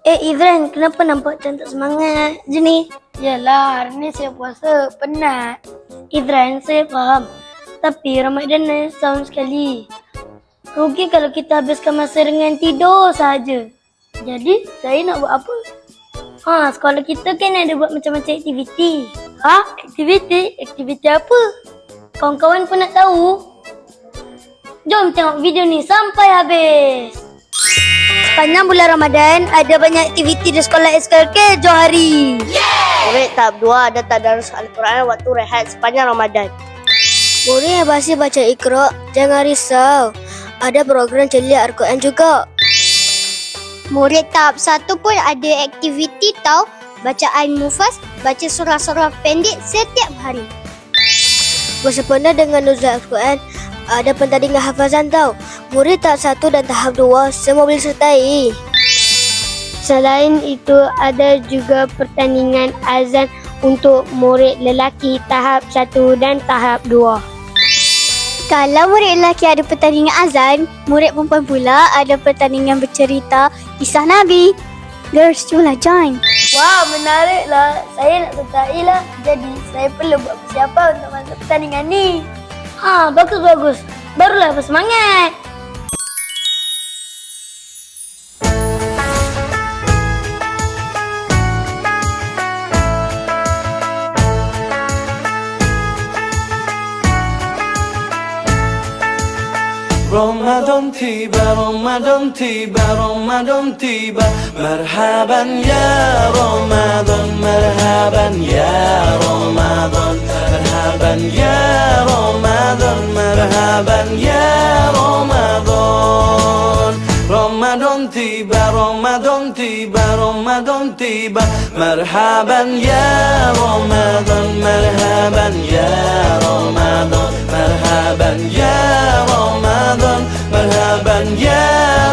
Izran, kenapa nampak macam tak semangat je ni? Yalah, hari ni saya puasa, penat. Izran, saya faham. Tapi Ramadan ni setahun sekali. Rugi kalau kita habiskan masa dengan tidur saja. Jadi, saya nak buat apa? Sekolah kita kan ada buat macam-macam aktiviti. Aktiviti? Aktiviti apa? Kawan-kawan pun nak tahu. Jom tengok video ni sampai habis. Sepanjang bulan Ramadan, ada banyak aktiviti di sekolah SKK Johari. Murid tahap 2 ada tadarus Al-Quran waktu rehat sepanjang Ramadan. Murid yang masih baca Iqra, jangan risau. Ada program celia Al-Quran juga. Murid tahap 1 pun ada aktiviti tau. Bacaan mufas, baca surah-surah pendek setiap hari. Bersempena dengan nuzul Al-Quran, ada pertandingan hafazan tau. Murid tahap 1 dan tahap 2 semua boleh sertai. Selain itu, ada juga pertandingan azan untuk murid lelaki tahap 1 dan tahap 2. Kalau murid lelaki ada pertandingan azan, murid perempuan pula ada pertandingan bercerita kisah Nabi. Girls, cubalah join. Wah, menarik lah. Saya nak sertai lah. Jadi, saya perlu buat persiapan untuk masuk pertandingan ni. Bagus. Barulah bersemangat. Ramadan tiba, Ramadan tiba, Ramadan tiba. Marhaban ya Ramadan, marhaban ya Ramadan, marhaban ya Ramadan, marhaban ya Ramadan. Ramadan tiba, Ramadan tiba, Ramadan tiba. Marhaban ya Ramadan, marhaban ya Ramadan, marhaban ya Ramadan, marhaban ya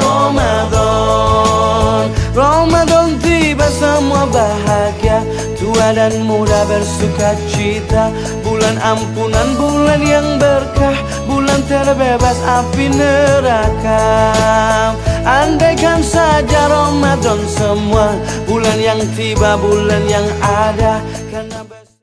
Ramadan. Ramadan tiba, semua bahagia, tua dan muda bersuka cita. Bulan ampunan, bulan yang berkah, bulan terbebas api neraka. Andaikan saja Ramadan semua, bulan yang tiba, bulan yang ada. Karena